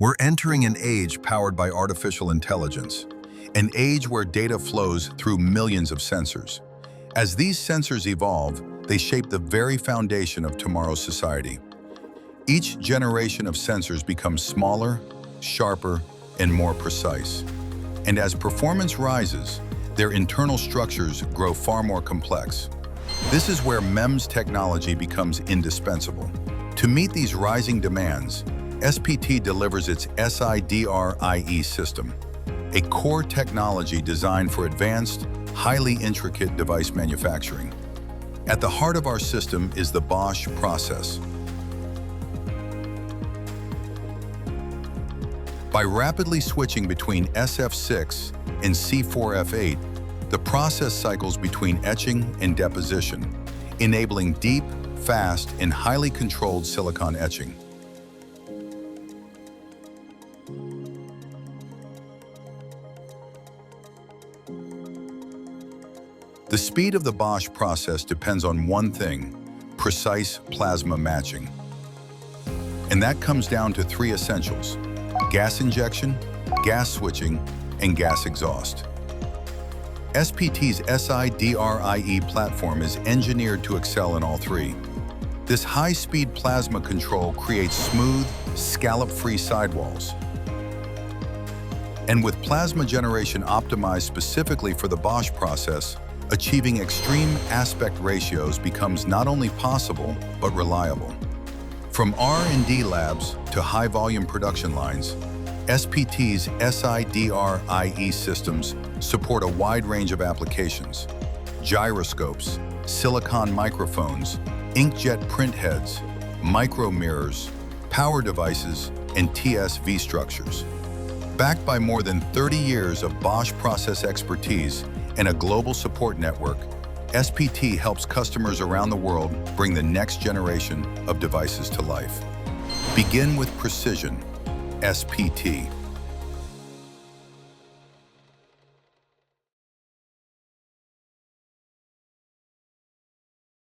We're entering an age powered by artificial intelligence, an age where data flows through millions of sensors. As these sensors evolve, they shape the very foundation of tomorrow's society. Each generation of sensors becomes smaller, sharper, and more precise. And as performance rises, their internal structures grow far more complex. This is where MEMS technology becomes indispensable. To meet these rising demands, SPT delivers its Si DRIE system, a core technology designed for advanced, highly intricate device manufacturing. At the heart of our system is the Bosch process. By rapidly switching between SF6 and C4F8, the process cycles between etching and deposition, enabling deep, fast, and highly controlled silicon etching. The speed of the Bosch process depends on one thing: precise plasma matching. And that comes down to three essentials: gas injection, gas switching, and gas exhaust. SPT's Si DRIE platform is engineered to excel in all three. This high-speed plasma control creates smooth, scallop-free sidewalls. And with plasma generation optimized specifically for the Bosch process, achieving extreme aspect ratios becomes not only possible, but reliable. From R&D labs to high-volume production lines, SPT's Si DRIE systems support a wide range of applications: gyroscopes, silicon microphones, inkjet printheads, micromirrors, power devices, and TSV structures. Backed by more than 30 years of Bosch process expertise and a global support network, SPT helps customers around the world bring the next generation of devices to life. Begin with precision. SPT.